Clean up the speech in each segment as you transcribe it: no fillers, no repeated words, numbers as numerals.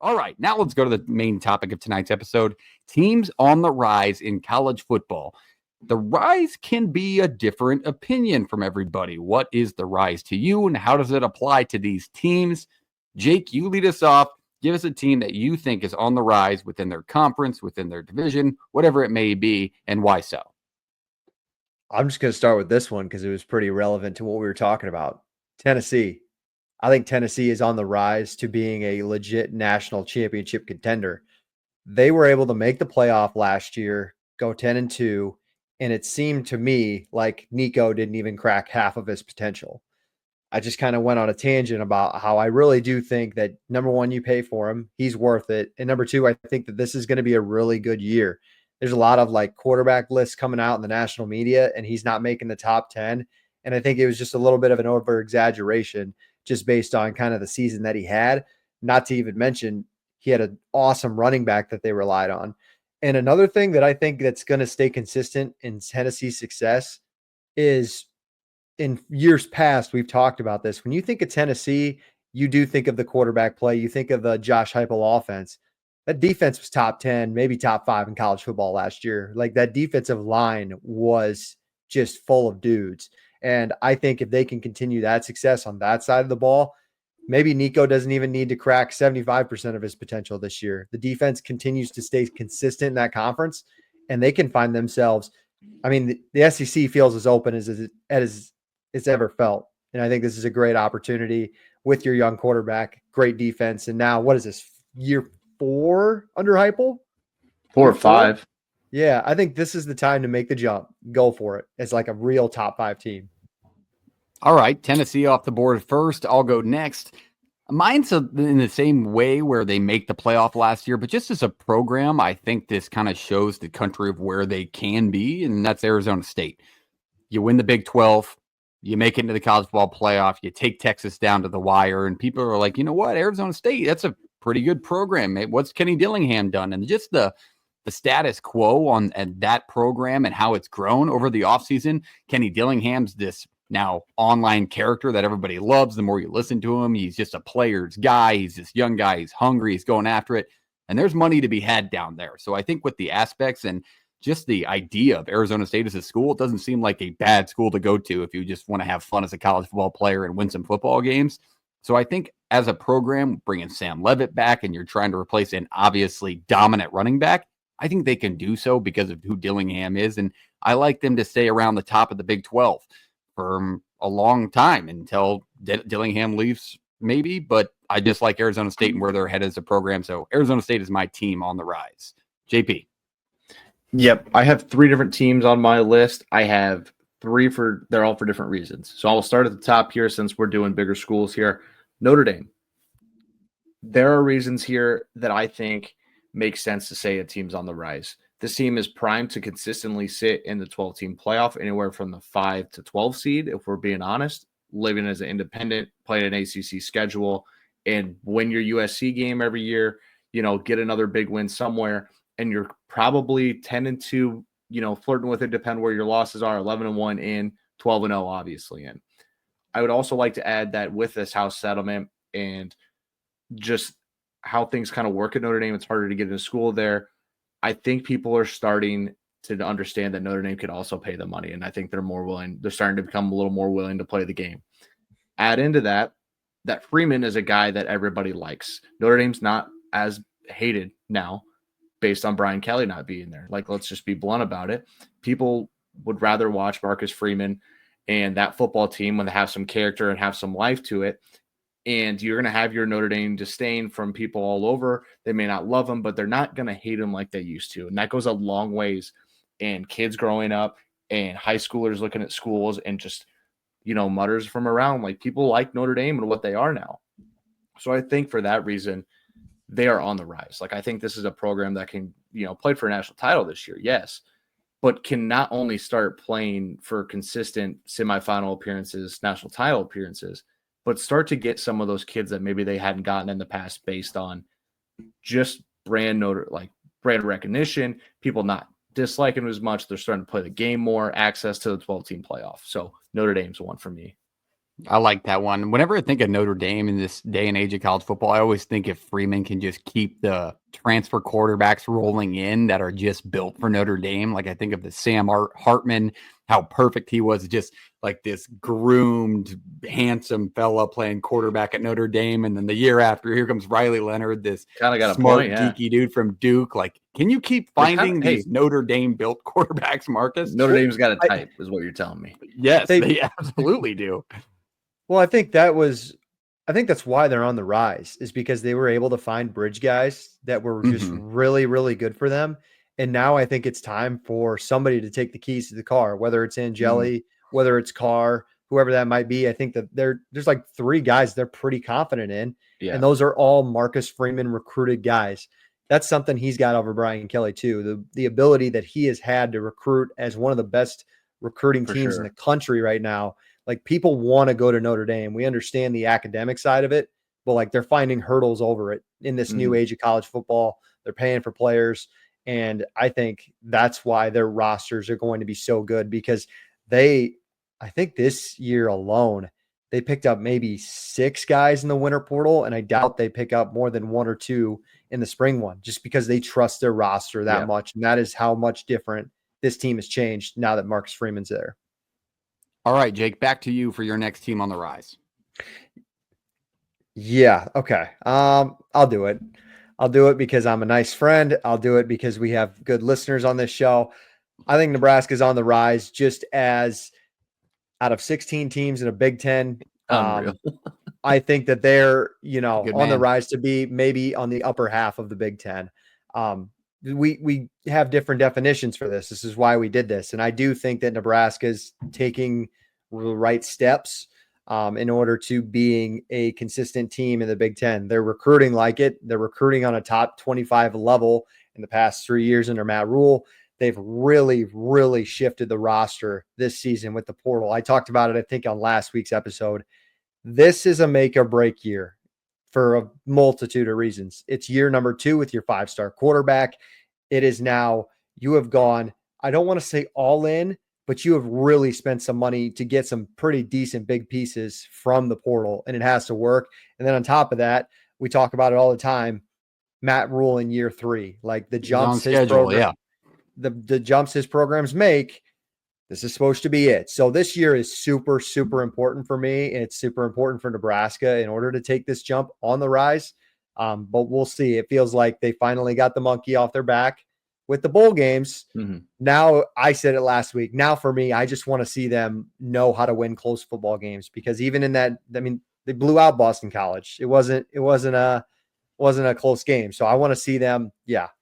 All right, now let's go to the main topic of tonight's episode, teams on the rise in college football. The rise can be a different opinion from everybody. What is the rise to you, and how does it apply to these teams? Jake, you lead us off. Give us a team that you think is on the rise within their conference, within their division, whatever it may be, and why so. I'm just going to start with this one because it was pretty relevant to what we were talking about. Tennessee. I think Tennessee is on the rise to being a legit national championship contender. They were able to make the playoff last year, go 10-2, and it seemed to me like Nico didn't even crack half of his potential. I just kind of went on a tangent about how I really do think that, number one, you pay for him, he's worth it. And number two, I think that this is going to be a really good year. There's a lot of like quarterback lists coming out in the national media, and he's not making the top 10. And I think it was just a little bit of an over exaggeration just based on kind of the season that he had. Not to even mention, he had an awesome running back that they relied on. And another thing that I think that's going to stay consistent in Tennessee's success is, in years past, we've talked about this. When you think of Tennessee, you do think of the quarterback play. You think of the Josh Heupel offense. That defense was top 10, maybe top 5 in college football last year. Like, that defensive line was just full of dudes. And I think if they can continue that success on that side of the ball, maybe Nico doesn't even need to crack 75% of his potential this year. The defense continues to stay consistent in that conference, and they can find themselves. I mean, the SEC feels as open as it's ever felt. And I think this is a great opportunity with your young quarterback, great defense. And now, what is this, year 4 under Heupel? 4 or 5. Yeah, I think this is the time to make the jump. Go for it. It's like a real top 5 team. All right, Tennessee off the board first. I'll go next. Mine's in the same way where they make the playoff last year, but just as a program, I think this kind of shows the country of where they can be, and that's Arizona State. You win the Big 12, you make it into the college football playoff, you take Texas down to the wire, and people are like, you know what, Arizona State, that's a pretty good program. What's Kenny Dillingham done? And just the status quo on that program and how it's grown over the offseason. Kenny Dillingham's this now online character that everybody loves. The more you listen to him, he's just a player's guy. He's this young guy. He's hungry. He's going after it. And there's money to be had down there. So I think with the aspects and just the idea of Arizona State as a school, it doesn't seem like a bad school to go to if you just want to have fun as a college football player and win some football games. So I think as a program, bringing Sam Leavitt back and you're trying to replace an obviously dominant running back, I think they can do so because of who Dillingham is. And I like them to stay around the top of the Big 12 for a long time until Dillingham leaves, maybe. But I just like Arizona State and where they're headed as a program. So Arizona State is my team on the rise. JP. Yep. I have 3 different teams on my list. I have 3 they're all for different reasons. So I'll start at the top here since we're doing bigger schools here. Notre Dame. There are reasons here that I think make sense to say a team's on the rise. This team is primed to consistently sit in the 12-team playoff, anywhere from the 5 to 12 seed, if we're being honest, living as an independent, playing an ACC schedule, and win your USC game every year, get another big win somewhere, and you're probably 10-2, flirting with it, depend where your losses are, 11-1 in, 12-0 obviously in. I would also like to add that with this house settlement and just how things kind of work at Notre Dame, it's harder to get into school there. I think people are starting to understand that Notre Dame could also pay the money, and I think they're more willing. They're starting to become a little more willing to play the game. Add into that Freeman is a guy that everybody likes. Notre Dame's not as hated now based on Brian Kelly not being there. Like, let's just be blunt about it. People would rather watch Marcus Freeman and that football team when they have some character and have some life to it. And you're going to have your Notre Dame disdain from people all over. They may not love him, but they're not going to hate him like they used to. And that goes a long ways. And kids growing up and high schoolers looking at schools and just, mutters from around, like, people like Notre Dame and what they are now. So I think for that reason, they are on the rise. Like, I think this is a program that can, play for a national title this year. Yes. But can not only start playing for consistent semifinal appearances, national title appearances, but start to get some of those kids that maybe they hadn't gotten in the past based on just brand recognition, people not disliking them as much. They're starting to play the game more, access to the 12-team playoff. So Notre Dame's one for me. I like that one. Whenever I think of Notre Dame in this day and age of college football, I always think if Freeman can just keep the transfer quarterbacks rolling in that are just built for Notre Dame. Like I think of the Sam Hartman, how perfect he was, just like this groomed, handsome fella playing quarterback at Notre Dame. And then the year after, here comes Riley Leonard, this Kind of got a smart, point, yeah. geeky dude from Duke. Like, can you keep finding these Notre Dame built quarterbacks, Marcus? Notre Dame's got a type, is what you're telling me. Yes, they absolutely do. Well, I think that's why they're on the rise, is because they were able to find bridge guys that were just really, really good for them. And now I think it's time for somebody to take the keys to the car, whether it's Angeli, whether it's Carr, whoever that might be. I think that there's like 3 guys they're pretty confident in. Yeah. And those are all Marcus Freeman recruited guys. That's something he's got over Brian Kelly too. The ability that he has had to recruit as one of the best recruiting teams in the country right now. Like, people want to go to Notre Dame. We understand the academic side of it, but like, they're finding hurdles over it in this new age of college football. They're paying for players. And I think that's why their rosters are going to be so good, because I think this year alone, they picked up maybe 6 guys in the winter portal. And I doubt they pick up more than 1 or 2 in the spring one, just because they trust their roster that much. And that is how much different this team has changed now that Marcus Freeman's there. All right, Jake, back to you for your next team on the rise. Yeah. Okay. I'll do it. I'll do it because I'm a nice friend. I'll do it because we have good listeners on this show. I think Nebraska's on the rise, just as out of 16 teams in a Big Ten. I think that they're, on the rise to be maybe on the upper half of the Big Ten. We have different definitions for this. This is why we did this. And I do think that Nebraska's taking the right steps in order to being a consistent team in the Big Ten. They're recruiting like it. They're recruiting on a top 25 level in the past 3 years under Matt Rule. They've really, really shifted the roster this season with the portal. I talked about it, I think, on last week's episode. This is a make or break year for a multitude of reasons. It's year number 2 with your 5-star quarterback. It is now, you have gone, I don't want to say all in, but you have really spent some money to get some pretty decent big pieces from the portal, and it has to work. And then on top of that, we talk about it all the time, Matt Rule in year 3, like the jumps his program, the jumps his programs make. This is supposed to be it. So this year is super, super important for me. And it's super important for Nebraska in order to take this jump on the rise. But we'll see. It feels like they finally got the monkey off their back with the bowl games. Now, I said it last week. Now for me, I just want to see them know how to win close football games, because even in that, I mean, they blew out Boston College. It wasn't a close game. So I want to see them,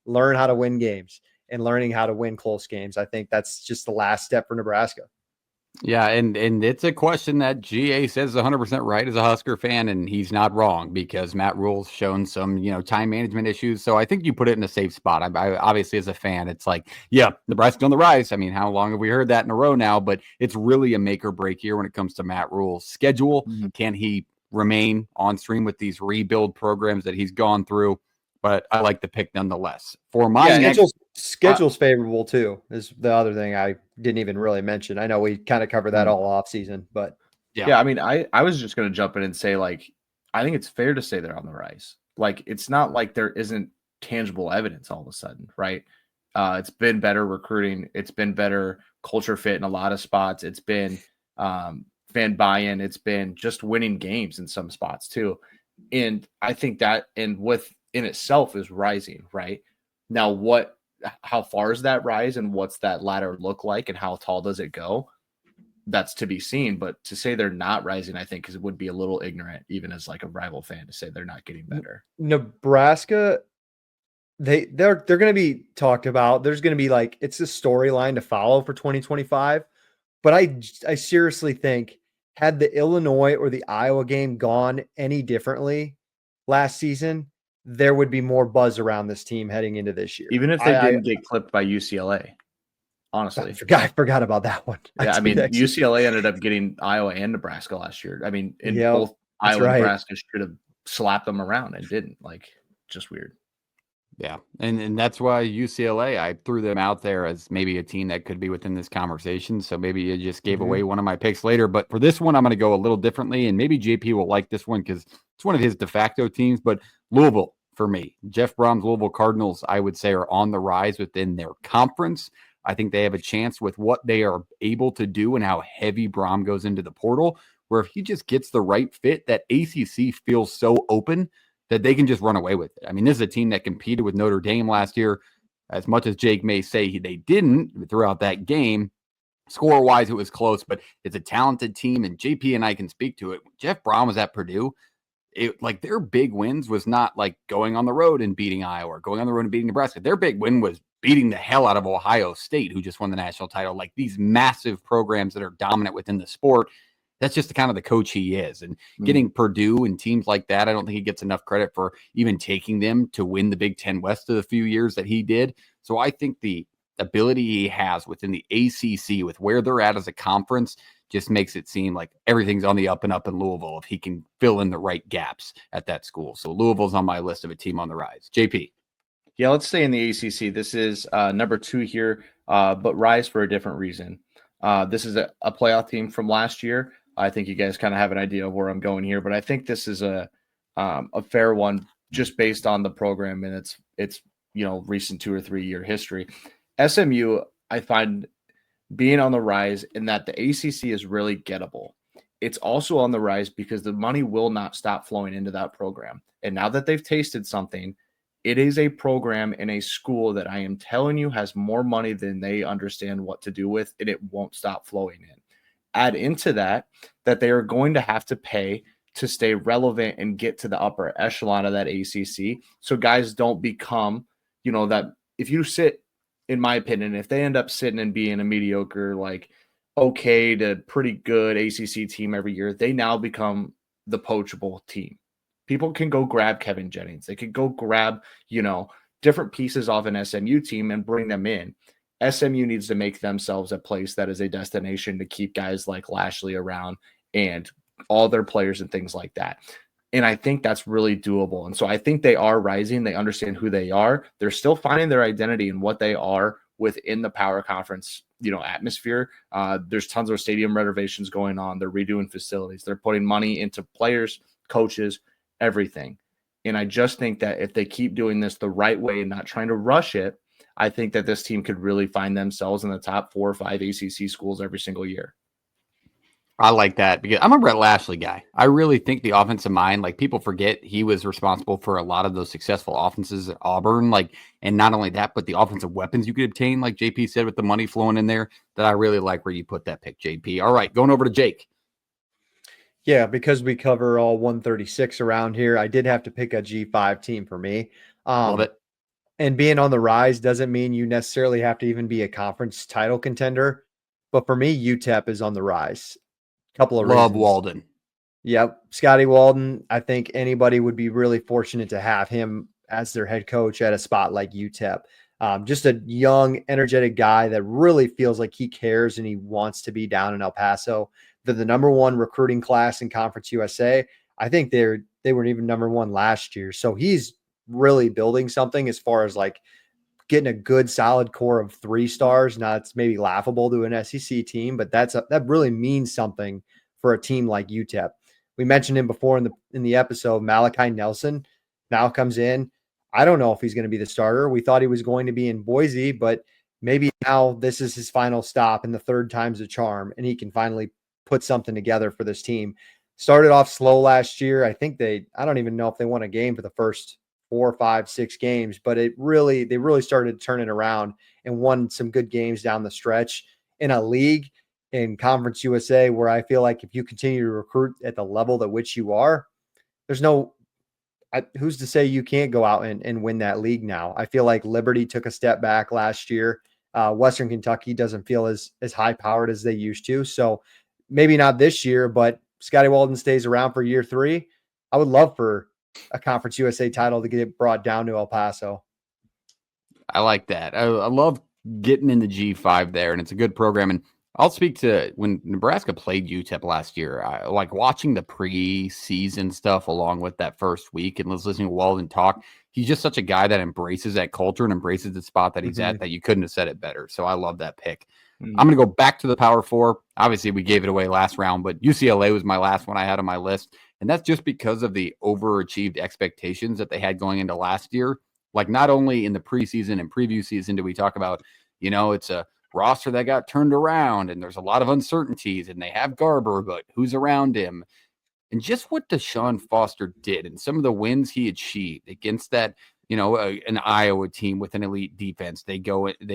learn how to win games. And learning how to win close games. I think that's just the last step for Nebraska. Yeah, and it's a question that GA says 100% right as a Husker fan, and he's not wrong, because Matt Rule's shown some, time management issues. So I think you put it in a safe spot. I obviously, as a fan, it's like, Nebraska's on the rise. I mean, how long have we heard that in a row now? But it's really a make or break year when it comes to Matt Rule's schedule. Can he remain on stream with these rebuild programs that he's gone through? But I like the pick nonetheless. For my schedule's favorable too, is the other thing I didn't even really mention. I know we kind of covered that all off season, but I mean, I was just going to jump in and say, like, I think it's fair to say they're on the rise. Like, it's not like there isn't tangible evidence all of a sudden, right? It's been better recruiting. It's been better culture fit in a lot of spots. It's been fan buy-in. It's been just winning games in some spots too. And I think that, and with in itself is rising, right? Now, how far is that rise, and what's that ladder look like, and how tall does it go? That's to be seen. But to say they're not rising, I think, it would be a little ignorant, even as like a rival fan, to say they're not getting better. Nebraska, they're going to be talked about. There's going to be like, it's a storyline to follow for 2025. But I seriously think, had the Illinois or the Iowa game gone any differently last season, there would be more buzz around this team heading into this year. Even if they didn't get clipped by UCLA, honestly. I forgot about that one. Yeah, I mean, UCLA ended up getting Iowa and Nebraska last year. I mean, both Iowa and Nebraska should have slapped them around and didn't. Like, just weird. Yeah, and that's why UCLA, I threw them out there as maybe a team that could be within this conversation. So maybe you just gave away one of my picks later. But for this one, I'm going to go a little differently, and maybe JP will like this one because it's one of his de facto teams. But Louisville, for me, Jeff Brom's Louisville Cardinals, I would say, are on the rise within their conference. I think they have a chance with what they are able to do and how heavy Brom goes into the portal, where if he just gets the right fit, that ACC feels so open that they can just run away with it. I mean, this is a team that competed with Notre Dame last year. As much as Jake may say they didn't throughout that game, score-wise, it was close, but it's a talented team, and JP and I can speak to it. Jeff Brom was at Purdue. Like their big wins was not like going on the road and beating Iowa or going on the road and beating Nebraska. Their big win was beating the hell out of Ohio State, who just won the national title. Like these massive programs that are dominant within the sport. That's just the kind of the coach he is. And getting Purdue and teams like that, I don't think he gets enough credit for even taking them to win the Big Ten West of the few years that he did. So I think the ability he has within the ACC with where they're at as a conference just makes it seem like everything's on the up and up in Louisville if he can fill in the right gaps at that school. So Louisville's on my list of a team on the rise. JP. Yeah, let's stay in the ACC. This is number 2 here, but rise for a different reason. This is a playoff team from last year. I think you guys kind of have an idea of where I'm going here, but I think this is a fair one just based on the program and its recent 2 or 3 year history. SMU, I find being on the rise in that the ACC is really gettable. It's also on the rise because the money will not stop flowing into that program. And now that they've tasted something, it is a program in a school that I am telling you has more money than they understand what to do with, and it won't stop flowing in. Add into that they are going to have to pay to stay relevant and get to the upper echelon of that ACC. So guys don't become, that if you sit, in my opinion, if they end up sitting and being a mediocre, like okay to pretty good ACC team every year, they now become the poachable team. People can go grab Kevin Jennings. They could go grab, different pieces off an SMU team and bring them in. SMU needs to make themselves a place that is a destination to keep guys like Lashley around and all their players and things like that. And I think that's really doable. And so I think they are rising. They understand who they are. They're still finding their identity and what they are within the power conference, atmosphere. There's tons of stadium renovations going on. They're redoing facilities. They're putting money into players, coaches, everything. And I just think that if they keep doing this the right way and not trying to rush it, I think that this team could really find themselves in the top 4 or 5 ACC schools every single year. I like that because I'm a Brett Lashley guy. I really think the offensive mind, like people forget he was responsible for a lot of those successful offenses at Auburn. And not only that, but the offensive weapons you could obtain, like JP said, with the money flowing in there, that I really like where you put that pick, JP. All right, going over to Jake. Yeah, because we cover all 136 around here, I did have to pick a G5 team for me. Love it. And being on the rise doesn't mean you necessarily have to even be a conference title contender. But for me, UTEP is on the rise. Couple of Love reasons. Walden. Yep. Scotty Walden. I think anybody would be really fortunate to have him as their head coach at a spot like UTEP. Just a young, energetic guy that really feels like he cares and he wants to be down in El Paso. They're the number 1 recruiting class in Conference USA. I think they weren't even number 1 last year. So he's really building something as far as like getting a good solid core of 3 stars. Now it's maybe laughable to an SEC team, but that really means something for a team like UTEP. We mentioned him before in the episode. Malachi Nelson now comes in. I don't know if he's going to be the starter. We thought he was going to be in Boise, but maybe now this is his final stop and the third time's a charm, and he can finally put something together for this team. Started off slow last year. I think I don't even know if they won a game for the first 4, 5, 6 games, but they really started turning around and won some good games down the stretch in a league in Conference USA where I feel like if you continue to recruit at the level at which you are, there's who's to say you can't go out and win that league now. I feel like Liberty took a step back last year. Western Kentucky doesn't feel as high powered as they used to. So maybe not this year, but Scotty Walden stays around for year 3. I would love for a Conference USA title to get it brought down to El Paso. I like that. I love getting in the G5 there, and it's a good program. And I'll speak to when Nebraska played UTEP last year. I like watching the preseason stuff along with that first week and listening to Walden talk. He's just such a guy that embraces that culture and embraces the spot that he's at that you couldn't have said it better. So I love that pick. I'm going to go back to the Power Four. Obviously, we gave it away last round, but UCLA was my last one I had on my list. And that's just because of the overachieved expectations that they had going into last year. Like, not only in the preseason and preview season did we talk about, it's a roster that got turned around and there's a lot of uncertainties and they have Garber, but who's around him? And just what Deshaun Foster did and some of the wins he achieved against that, an Iowa team with an elite defense. They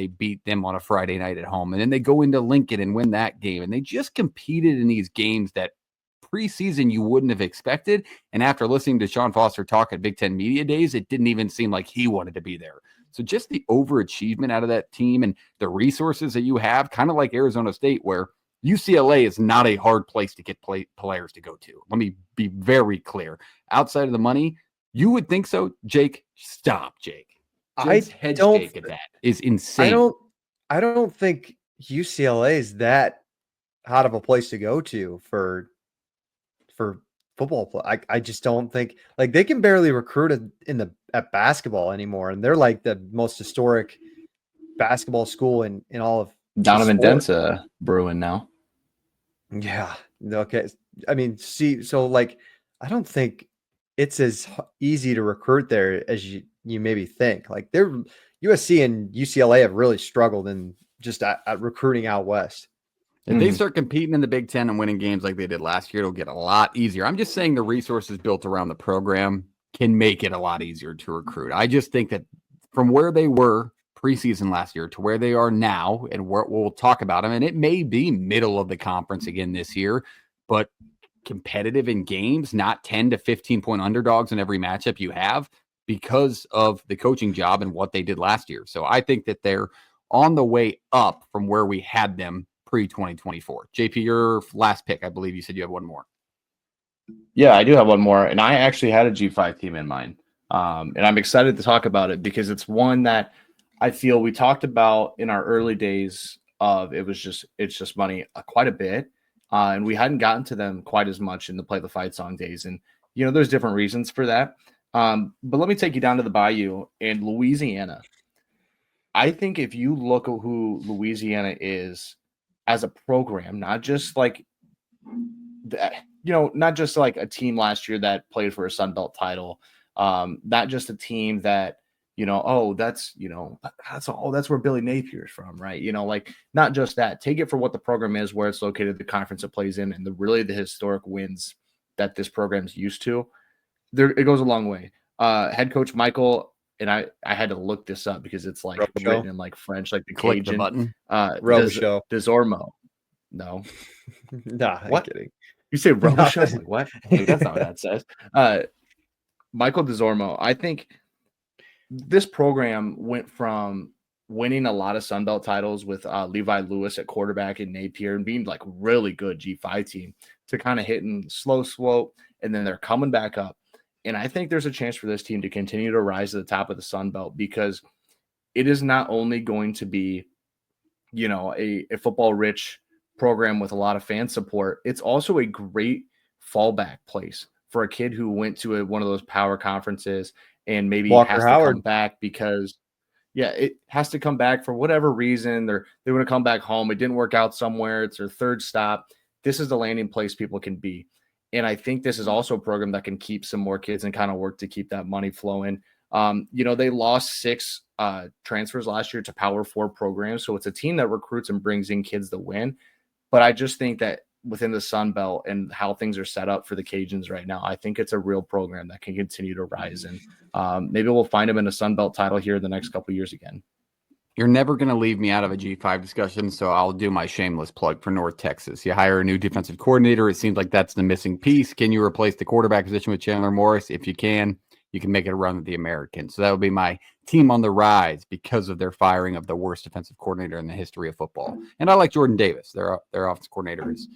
beat them on a Friday night at home, and then they go into Lincoln and win that game. And they just competed in these games that preseason you wouldn't have expected. And after listening to Sean Foster talk at Big Ten Media Days, it didn't even seem like he wanted to be there. So just the overachievement out of that team and the resources that you have, kind of like Arizona State, where UCLA is not a hard place to get players to go to. Let me be very clear. Outside of the money, you would think so, Jake. Stop, Jake. Jake's head shake at that is insane. I don't think UCLA is that hot of a place to go to for football play. I just don't think, like, they can barely recruit at basketball anymore, and they're like the most historic basketball school in all of Donovan Dent's brewing now. Yeah. Okay. I mean, so like, I don't think it's as easy to recruit there as you maybe think. Like, USC and UCLA have really struggled in just at recruiting out west. If they start competing in the Big Ten and winning games like they did last year, it'll get a lot easier. I'm just saying the resources built around the program can make it a lot easier to recruit. I just think that from where they were preseason last year to where they are now, and we'll talk about them, and it may be middle of the conference again this year, but competitive in games, not 10 to 15 point underdogs in every matchup you have because of the coaching job and what they did last year. So I think that they're on the way up from where we had them pre-2024. JP, your last pick, I believe you said you have one more. Yeah, I do have one more, and I actually had a G5 team in mind, and I'm excited to talk about it because it's one that I feel we talked about in our early days of it's just money quite a bit, and we hadn't gotten to them quite as much in the Play the Fight Song days, and there's different reasons for that. But let me take you down to the Bayou and Louisiana. I think if you look at who Louisiana is as a program, not just like not just like a team last year that played for a Sun Belt title, not just a team that that's where Billy Napier's from, right? Like, not just that. Take it for what the program is, where it's located, the conference it plays in, and the historic wins that this program's used to. It goes a long way. Head coach Michael, and I had to look this up because it's like written in like French, like the Click Cajun. the button. Desormeaux. No. Nah, what? I'm kidding. You say Robichaux? Like, what? Like, that's not what that says. Michael Desormeaux. I think this program went from winning a lot of Sun Belt titles with Levi Lewis at quarterback and Napier and being like really good G5 team to kind of hitting slow slope, and then they're coming back up. And I think there's a chance for this team to continue to rise to the top of the Sun Belt because it is not only going to be, a football rich program with a lot of fan support. It's also a great fallback place for a kid who went to one of those power conferences and maybe has to come back because, it has to come back for whatever reason. They want to come back home. It didn't work out somewhere. It's their third stop. This is the landing place people can be. And I think this is also a program that can keep some more kids and kind of work to keep that money flowing. They lost 6 transfers last year to Power 4 programs. So it's a team that recruits and brings in kids that win. But I just think that within the Sun Belt and how things are set up for the Cajuns right now, I think it's a real program that can continue to rise. And maybe we'll find them in a Sun Belt title here in the next couple of years again. You're never going to leave me out of a G5 discussion, so I'll do my shameless plug for North Texas. You hire a new defensive coordinator. It seems like that's the missing piece. Can you replace the quarterback position with Chandler Morris? If you can make it a run with the Americans. So that would be my team on the rise because of their firing of the worst defensive coordinator in the history of football. And I like Jordan Davis. Their offensive coordinator is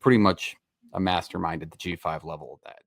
pretty much a mastermind at the G5 level of that.